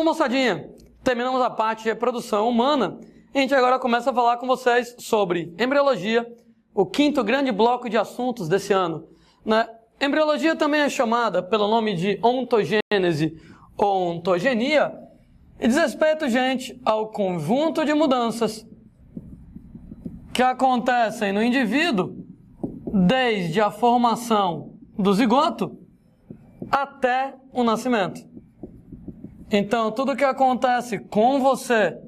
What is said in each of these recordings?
Bom, moçadinha, terminamos a parte de reprodução humana. A gente agora começa a falar com vocês sobre embriologia, o quinto grande bloco de assuntos desse ano, né? Embriologia também é chamada pelo nome de ontogênese ou ontogenia e diz respeito, gente, ao conjunto de mudanças que acontecem no indivíduo desde a formação do zigoto até o nascimento. Então, tudo que acontece com você,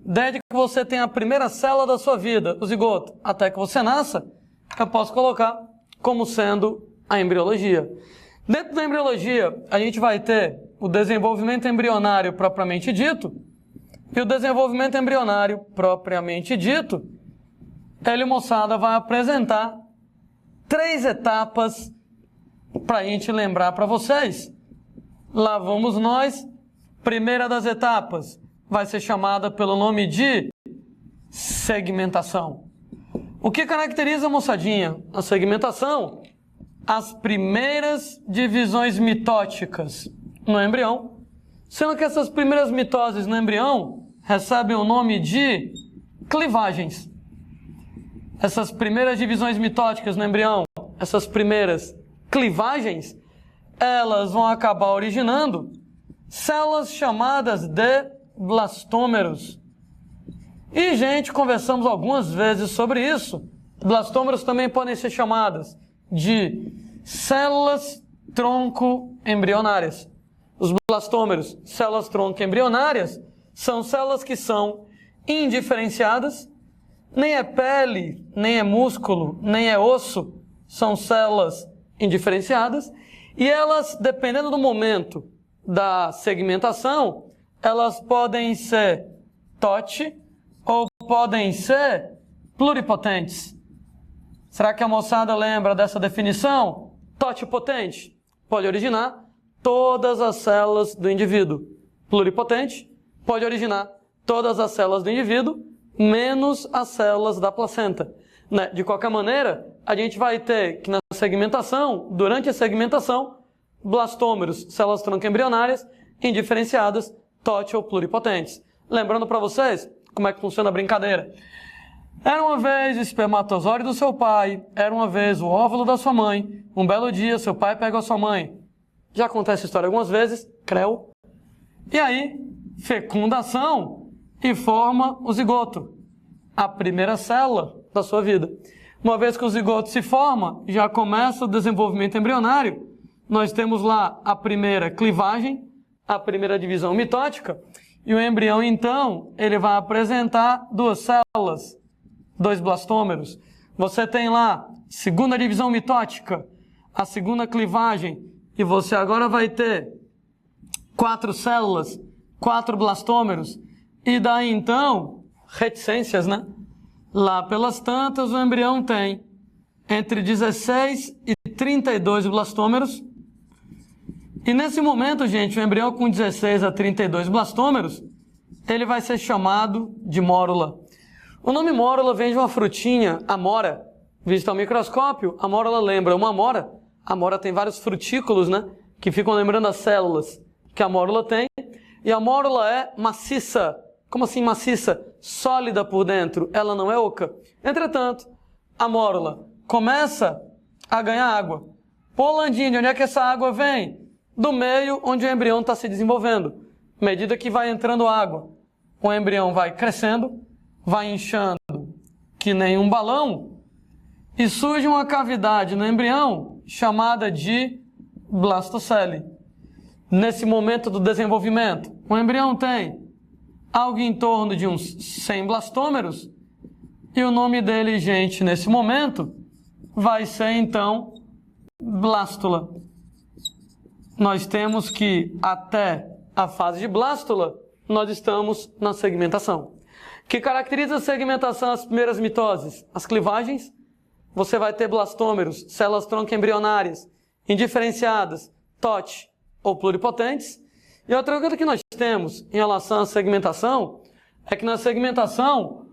desde que você tem a primeira célula da sua vida, o zigoto, até que você nasça, eu posso colocar como sendo a embriologia. Dentro da embriologia, a gente vai ter o desenvolvimento embrionário propriamente dito, e o desenvolvimento embrionário propriamente dito, ele, moçada, vai apresentar 3 etapas para a gente lembrar para vocês. Lá vamos nós. Primeira das etapas vai ser chamada pelo nome de segmentação. O que caracteriza, moçadinha, a segmentação? As primeiras divisões mitóticas no embrião, sendo que essas primeiras mitoses no embrião recebem o nome de clivagens. Essas primeiras divisões mitóticas no embrião, essas primeiras clivagens, elas vão acabar originando células chamadas de blastômeros. E, gente, conversamos algumas vezes sobre isso. Blastômeros também podem ser chamadas de células tronco embrionárias. Os blastômeros, células tronco embrionárias, são células que são indiferenciadas, nem é pele, nem é músculo, nem é osso, são células indiferenciadas, e elas, dependendo do momento da segmentação, elas podem ser TOT ou podem ser pluripotentes. Será que a moçada lembra dessa definição? Totipotente pode originar todas as células do indivíduo. Pluripotente pode originar todas as células do indivíduo, menos as células da placenta. De qualquer maneira, a gente vai ter que na segmentação, durante a segmentação, blastômeros, células tronco-embrionárias, indiferenciadas, TOT ou pluripotentes. Lembrando para vocês como é que funciona a brincadeira. Era uma vez o espermatozoide do seu pai, era uma vez o óvulo da sua mãe. Um belo dia, seu pai pega a sua mãe. Já contei essa história algumas vezes, creu. E aí, fecundação e forma o zigoto, a primeira célula da sua vida. Uma vez que o zigoto se forma, já começa o desenvolvimento embrionário. Nós temos lá a primeira clivagem, a primeira divisão mitótica, e o embrião, então, ele vai apresentar 2 células, 2 blastômeros. Você tem lá segunda divisão mitótica, a segunda clivagem, e você agora vai ter 4 células, 4 blastômeros, e daí, então, reticências, né? Lá pelas tantas, o embrião tem entre 16 e 32 blastômeros. E nesse momento, gente, o embrião com 16 a 32 blastômeros, ele vai ser chamado de mórula. O nome mórula vem de uma frutinha, amora. Vista ao microscópio, a mórula lembra uma amora. A amora tem vários frutículos, né? Que ficam lembrando as células que a mórula tem. E a mórula é maciça. Como assim maciça? Sólida por dentro, ela não é oca. Entretanto, a mórula começa a ganhar água. Polandinho, de onde é que essa água vem? Do meio onde o embrião está se desenvolvendo. À medida que vai entrando água, o embrião vai crescendo, vai inchando que nem um balão, e surge uma cavidade no embrião chamada de blastocele. Nesse momento do desenvolvimento, o embrião tem algo em torno de uns 100 blastômeros, e o nome dele, gente, nesse momento, vai ser, então, blástula. Nós temos que, até a fase de blástula, nós estamos na segmentação. O que caracteriza a segmentação, as primeiras mitoses? As clivagens. Você vai ter blastômeros, células tronco-embrionárias, indiferenciadas, TOT ou pluripotentes. E outra coisa que nós temos em relação à segmentação é que na segmentação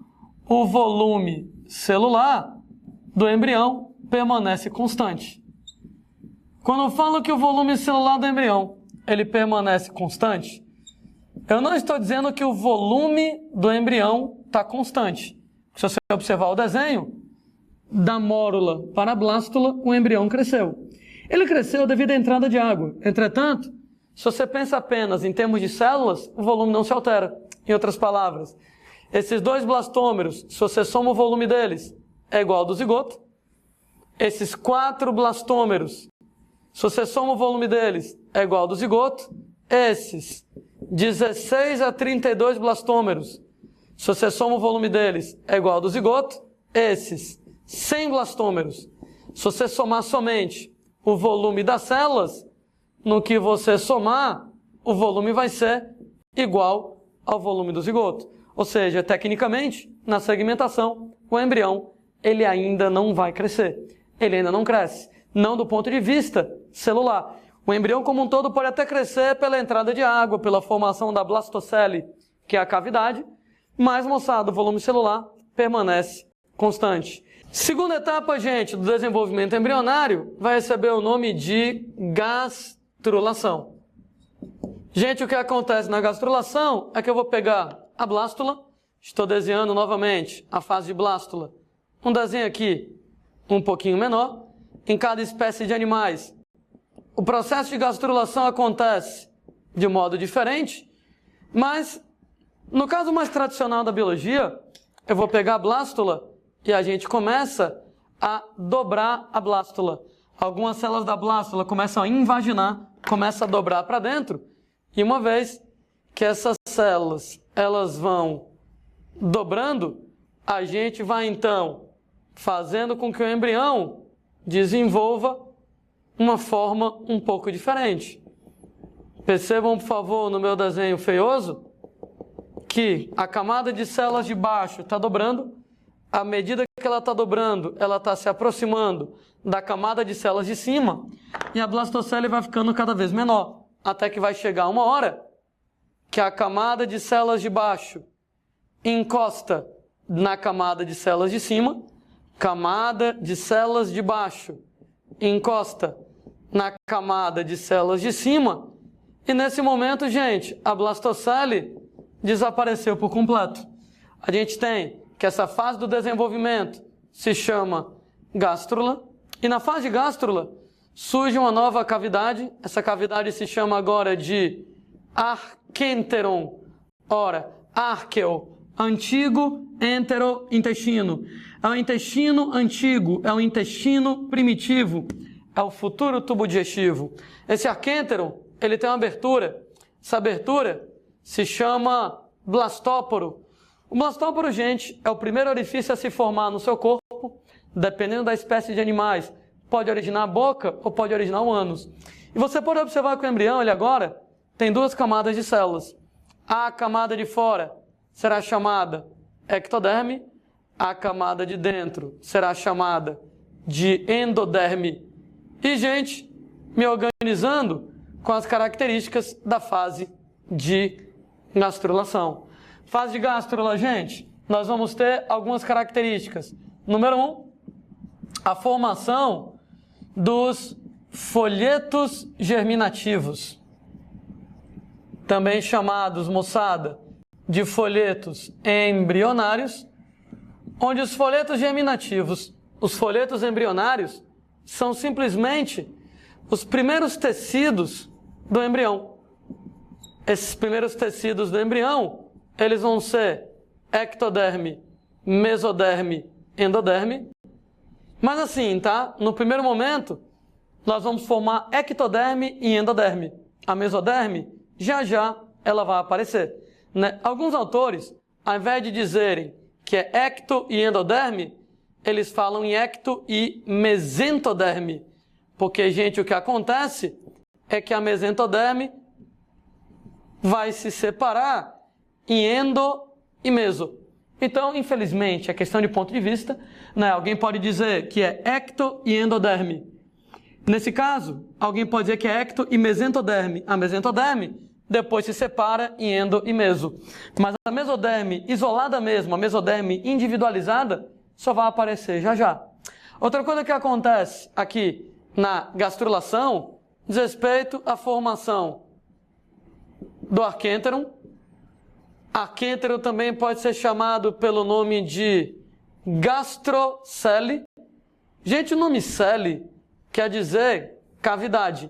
o volume celular do embrião permanece constante. Quando eu falo que o volume celular do embrião ele permanece constante, Eu não estou dizendo que o volume do embrião está constante. Se você observar o desenho, da mórula para a blástula, o embrião cresceu. Ele cresceu devido à entrada de água. Entretanto, se você pensa apenas em termos de células, o volume não se altera. Em outras palavras, esses 2 blastômeros, se você soma o volume deles, é igual ao do zigoto. Esses 4 blastômeros, se você soma o volume deles, é igual ao do zigoto. Esses 16 a 32 blastômeros, se você soma o volume deles, é igual ao do zigoto. Esses 100 blastômeros, se você somar somente o volume das células, no que você somar, o volume vai ser igual ao volume do zigoto. Ou seja, tecnicamente, na segmentação, o embrião, ele ainda não vai crescer. Ele ainda não cresce. Não do ponto de vista celular. O embrião como um todo pode até crescer pela entrada de água, pela formação da blastocele, que é a cavidade, mas, moçada, o volume celular permanece constante. Segunda etapa, gente, do desenvolvimento embrionário vai receber o nome de gastrulação. Gente, o que acontece na gastrulação é que eu vou pegar a blástula, estou desenhando novamente a fase de blástula, um desenho aqui um pouquinho menor, em cada espécie de animais. O processo de gastrulação acontece de modo diferente, mas no caso mais tradicional da biologia, eu vou pegar a blástula e a gente começa a dobrar a blástula. Algumas células da blástula começam a invaginar, começam a dobrar para dentro, e uma vez que essas células elas vão dobrando, a gente vai então fazendo com que o embrião desenvolva uma forma um pouco diferente. Percebam, por favor, no meu desenho feioso, que a camada de células de baixo está dobrando. À medida que ela está dobrando, ela está se aproximando da camada de células de cima, e a blastocele vai ficando cada vez menor, até que vai chegar uma hora que a camada de células de baixo encosta na camada de células de cima, camada de células de baixo encosta na camada de células de cima, e nesse momento, gente, a blastocele desapareceu por completo. A gente tem que essa fase do desenvolvimento se chama gástrula, e na fase de gástrula surge uma nova cavidade. Essa cavidade se chama agora de arquenteron. Ora, arqueo, antigo, entero, intestino. É o intestino antigo, é o intestino primitivo, é o futuro tubo digestivo. Esse arquenteron, ele tem uma abertura. Essa abertura se chama blastóporo. O blastóporo, gente, é o primeiro orifício a se formar no seu corpo, dependendo da espécie de animais. Pode originar a boca ou pode originar o ânus. E você pode observar que o embrião, ele agora tem 2 camadas de células. A camada de fora será chamada ectoderme, a camada de dentro será chamada de endoderme. E, gente, me organizando com as características da fase de gastrulação. Fase de gástrula, gente, nós vamos ter algumas características. Número 1, a formação dos folhetos germinativos, também chamados, moçada, de folhetos embrionários, onde os folhetos germinativos, os folhetos embrionários, são simplesmente os primeiros tecidos do embrião. Esses primeiros tecidos do embrião, eles vão ser ectoderme, mesoderme, endoderme. Mas assim, tá? No primeiro momento, nós vamos formar ectoderme e endoderme. A mesoderme, já ela vai aparecer, né? Alguns autores, ao invés de dizerem que é ecto e endoderme, eles falam em ecto e mesentoderme. Porque, gente, o que acontece é que a mesentoderme vai se separar em endo e meso. Então, infelizmente, é questão de ponto de vista, né? Alguém pode dizer que é ecto e endoderme. Nesse caso, alguém pode dizer que é ecto e mesentoderme. A mesentoderme depois se separa em endo e meso. Mas a mesoderme isolada mesmo, a mesoderme individualizada, só vai aparecer já. Outra coisa que acontece aqui na gastrulação diz respeito à formação do arquenteron, Arquêntero também pode ser chamado pelo nome de gastrocele. Gente, o nome cele quer dizer cavidade.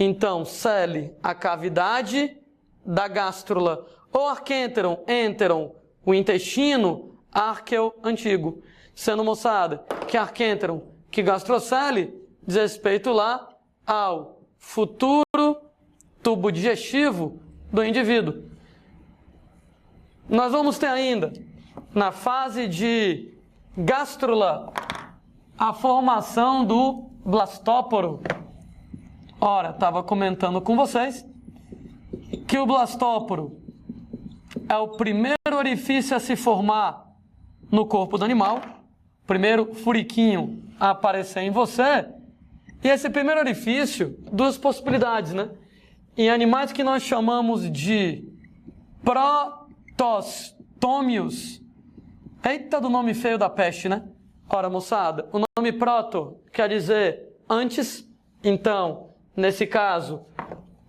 Então, cele, a cavidade da gástrula. Ou arquênteron, enteron, o intestino, arqueo, antigo. Sendo, moçada, que arquênteron, que gastrocele, diz respeito lá ao futuro tubo digestivo do indivíduo. Nós vamos ter ainda, na fase de gástrula, a formação do blastóporo. Ora, estava comentando com vocês que o blastóporo é o primeiro orifício a se formar no corpo do animal, primeiro furiquinho a aparecer em você. E esse primeiro orifício, duas possibilidades, né? Em animais que nós chamamos de protostômios. Eita do nome feio da peste, né? Ora, moçada, o nome proto quer dizer antes. Então, nesse caso,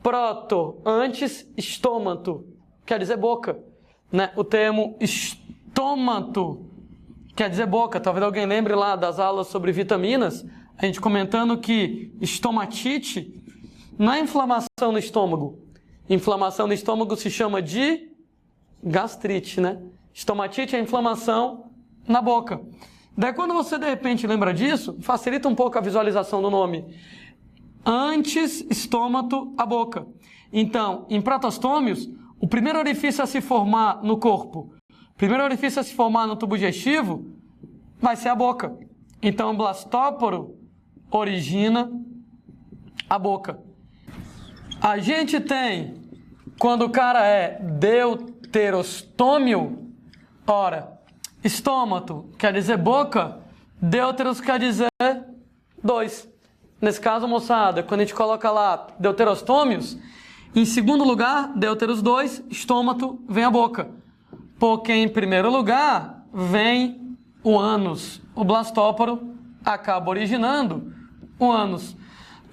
proto, antes, estômato, quer dizer boca, né? O termo estômato quer dizer boca. Talvez alguém lembre lá das aulas sobre vitaminas, a gente comentando que estomatite não é inflamação no estômago. Inflamação no estômago se chama de gastrite, né? Estomatite é inflamação na boca. Daí quando você de repente lembra disso, facilita um pouco a visualização do nome. Antes, estômato, a boca. Então, em protostômios, o primeiro orifício a se formar no corpo, o primeiro orifício a se formar no tubo digestivo, vai ser a boca. Então, o blastóporo origina a boca. A gente tem, quando o cara é deuterostômio, ora, estômato quer dizer boca, deuteros quer dizer dois. Nesse caso, moçada, quando a gente coloca lá deuterostômios, em segundo lugar, deuteros 2, estômato, vem a boca. Porque em primeiro lugar, vem o ânus. O blastóporo acaba originando o ânus.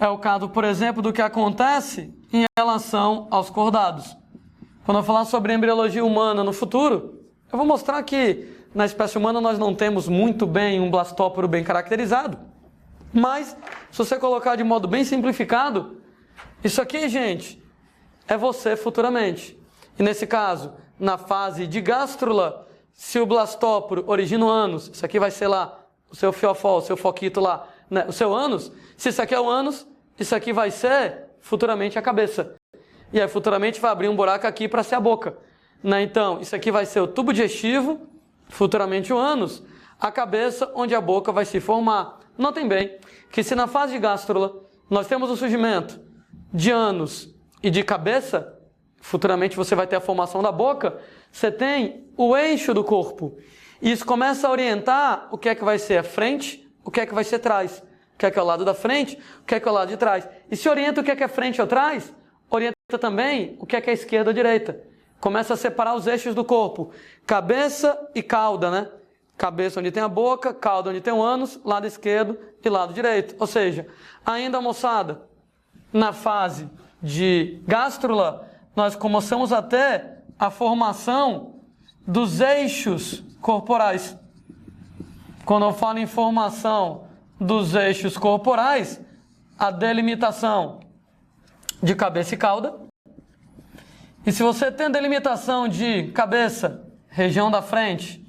É o caso, por exemplo, do que acontece em relação aos cordados. Quando eu falar sobre embriologia humana no futuro, eu vou mostrar que na espécie humana nós não temos muito bem um blastóporo bem caracterizado. Mas, se você colocar de modo bem simplificado, isso aqui, gente, é você futuramente. E nesse caso, na fase de gástrula, se o blastóporo origina o ânus, isso aqui vai ser lá o seu fiofó, o seu foquito lá, né? O seu ânus. Se isso aqui é o ânus, isso aqui vai ser futuramente a cabeça. E aí futuramente vai abrir um buraco aqui para ser a boca, né? Então, isso aqui vai ser o tubo digestivo, futuramente o ânus, a cabeça onde a boca vai se formar. Notem bem que se na fase de gástrula nós temos o surgimento de ânus e de cabeça, futuramente você vai ter a formação da boca, você tem o eixo do corpo. E isso começa a orientar o que é que vai ser a frente, o que é que vai ser trás. O que é o lado da frente, o que é o lado de trás. E se orienta o que é frente ou trás, orienta também o que é a esquerda ou direita. Começa a separar os eixos do corpo. Cabeça e cauda, né? Cabeça onde tem a boca, cauda onde tem o ânus, lado esquerdo e lado direito. Ou seja, ainda, moçada, na fase de gástrula, nós começamos até a formação dos eixos corporais. Quando eu falo em formação dos eixos corporais, a delimitação de cabeça e cauda. E se você tem a delimitação de cabeça, região da frente,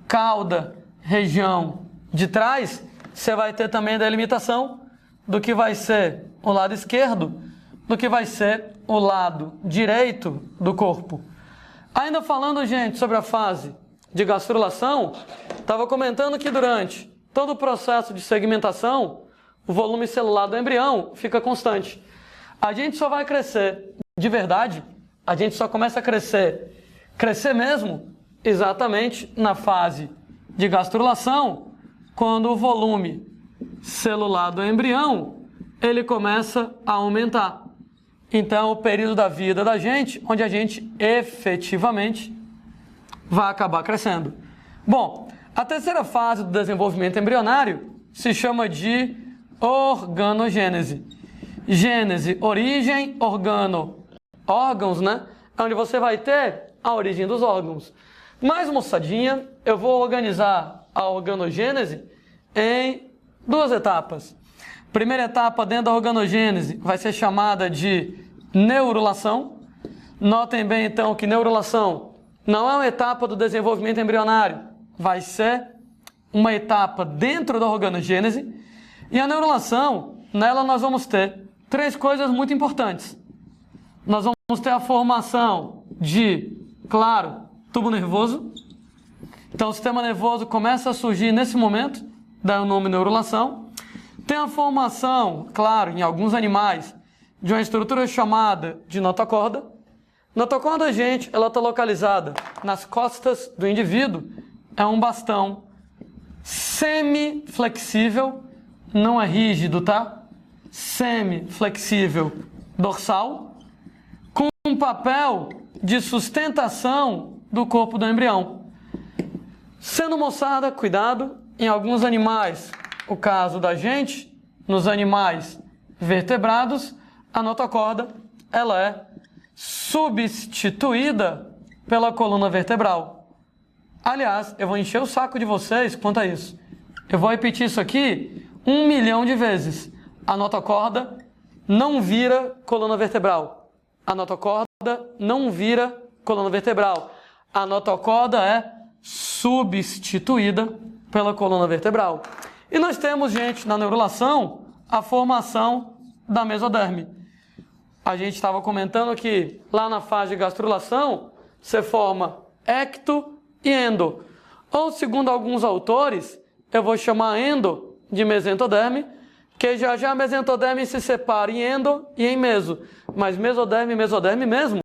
cauda, região de trás, você vai ter também a delimitação do que vai ser o lado esquerdo, do que vai ser o lado direito do corpo. Ainda falando, gente, sobre a fase de gastrulação, estava comentando que durante todo o processo de segmentação, o volume celular do embrião fica constante. A gente só vai crescer de verdade, a gente só começa a crescer mesmo, exatamente na fase de gastrulação, quando o volume celular do embrião, ele começa a aumentar. Então, é o período da vida da gente, onde a gente efetivamente vai acabar crescendo. Bom, a terceira fase do desenvolvimento embrionário se chama de organogênese. Gênese, origem, organo, órgãos, né? É onde você vai ter a origem dos órgãos. Mas, moçadinha, eu vou organizar a organogênese em duas etapas. Primeira etapa dentro da organogênese vai ser chamada de neurulação. Notem bem, então, que neurulação não é uma etapa do desenvolvimento embrionário, vai ser uma etapa dentro da organogênese. E a neurulação, nela nós vamos ter três coisas muito importantes. Nós vamos ter a formação de, claro, tubo nervoso. Então o sistema nervoso começa a surgir nesse momento, dá o nome neurulação. Tem a formação, claro, em alguns animais, de uma estrutura chamada de notocorda. Notocorda, gente, ela está localizada nas costas do indivíduo. É um bastão semiflexível, não é rígido, tá? Semiflexível dorsal, com um papel de sustentação do corpo do embrião. Sendo, moçada, cuidado, em alguns animais, o caso da gente, nos animais vertebrados, a notocorda, ela é substituída pela coluna vertebral. Aliás, eu vou encher o saco de vocês quanto a isso. Eu vou repetir isso aqui 1 milhão de vezes. A notocorda não vira coluna vertebral. A notocorda não vira coluna vertebral. A notocorda é substituída pela coluna vertebral. E nós temos, gente, na neurulação, a formação da mesoderme. A gente estava comentando que lá na fase de gastrulação, você forma ecto e endo. Ou, segundo alguns autores, eu vou chamar endo de mesentoderme, que já a mesentoderme se separa em endo e em meso. Mas mesoderme e mesoderme mesmo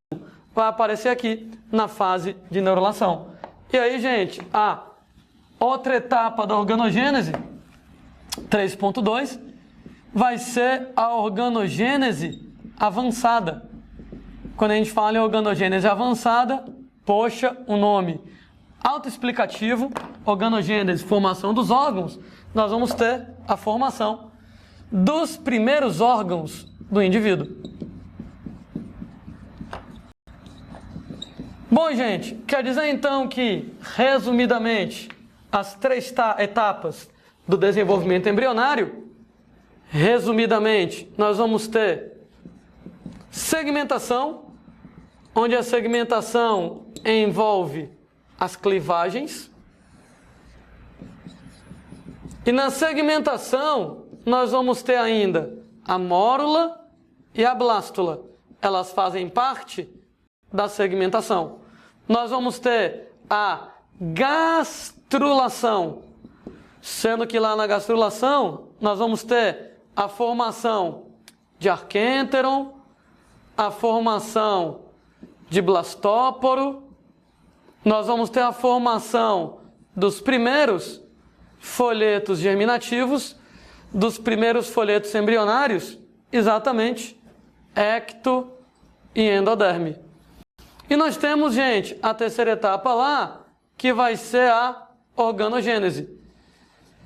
vai aparecer aqui na fase de neurulação. E aí, gente, a outra etapa da organogênese, 3.2, vai ser a organogênese avançada. Quando a gente fala em organogênese avançada, poxa, o nome autoexplicativo, organogênese, formação dos órgãos, nós vamos ter a formação dos primeiros órgãos do indivíduo. Bom, gente, quer dizer então que, resumidamente, as três etapas do desenvolvimento embrionário, resumidamente, nós vamos ter segmentação, onde a segmentação envolve as clivagens. E na segmentação, nós vamos ter ainda a mórula e a blástula. Elas fazem parte da segmentação. Nós vamos ter a gastrulação, sendo que lá na gastrulação, nós vamos ter a formação de arquênteron, a formação de blastóporo, nós vamos ter a formação dos primeiros folhetos germinativos, dos primeiros folhetos embrionários, exatamente, ecto e endoderme. E nós temos, gente, a terceira etapa lá, que vai ser a organogênese.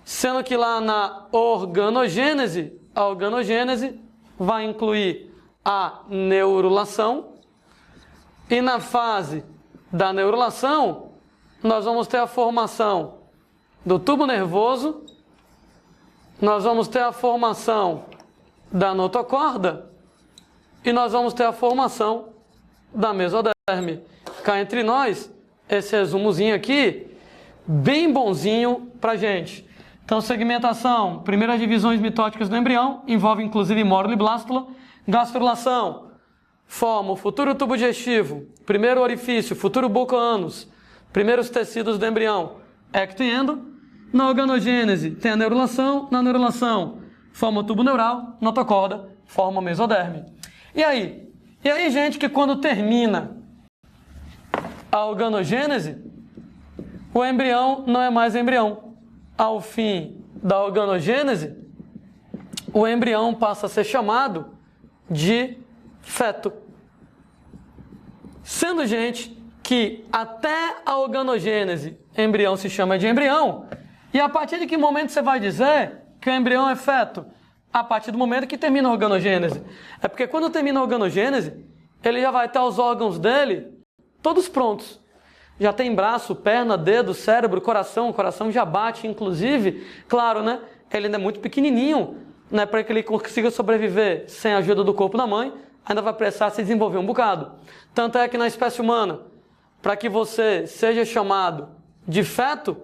Sendo que lá na organogênese, a organogênese vai incluir a neurulação. E na fase da neurulação, nós vamos ter a formação do tubo nervoso, nós vamos ter a formação da notocorda e nós vamos ter a formação da mesoderme. Cá entre nós, esse resumozinho aqui, bem bonzinho pra gente. Então, segmentação, primeiras divisões mitóticas do embrião, envolve inclusive mórula e blástula. Gastrulação, forma o futuro tubo digestivo, primeiro orifício, futuro buco-ânus, primeiros tecidos do embrião, ecto e endo. Na organogênese, tem a neurulação. Na neurulação, forma o tubo neural, notocorda, forma o mesoderme. E aí, gente, que quando termina a organogênese, o embrião não é mais embrião. Ao fim da organogênese, o embrião passa a ser chamado de feto. Sendo, gente, que até a organogênese, embrião se chama de embrião, e a partir de que momento você vai dizer que o embrião é feto? A partir do momento que termina a organogênese. É porque quando termina a organogênese, ele já vai ter os órgãos dele todos prontos. Já tem braço, perna, dedo, cérebro, coração, o coração já bate, inclusive, claro, né? Ele ainda é muito pequenininho, né? Para que ele consiga sobreviver sem a ajuda do corpo da mãe, ainda vai precisar se desenvolver um bocado. Tanto é que na espécie humana, para que você seja chamado de feto,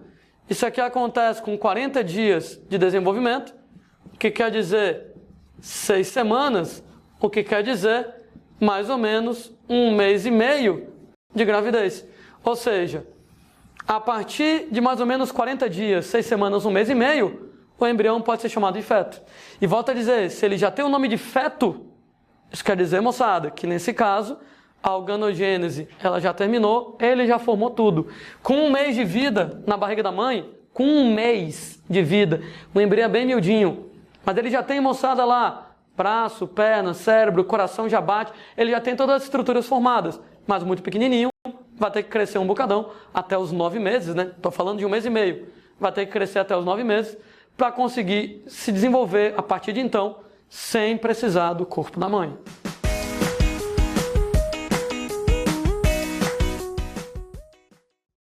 isso aqui acontece com 40 dias de desenvolvimento, o que quer dizer 6 semanas, o que quer dizer mais ou menos 1 mês e meio de gravidez. Ou seja, a partir de mais ou menos 40 dias, 6 semanas, 1 mês e meio, o embrião pode ser chamado de feto. E volto a dizer, se ele já tem o nome de feto, isso quer dizer, moçada, que nesse caso, a organogênese ela já terminou, ele já formou tudo. Com 1 mês de vida na barriga da mãe, com 1 mês de vida, o embrião é bem miudinho, mas ele já tem, moçada, lá, braço, perna, cérebro, coração já bate, ele já tem todas as estruturas formadas, mas muito pequenininho, vai ter que crescer um bocadão até os 9 meses, né? Estou falando de 1 mês e meio. Vai ter que crescer até os 9 meses para conseguir se desenvolver a partir de então, sem precisar do corpo da mãe.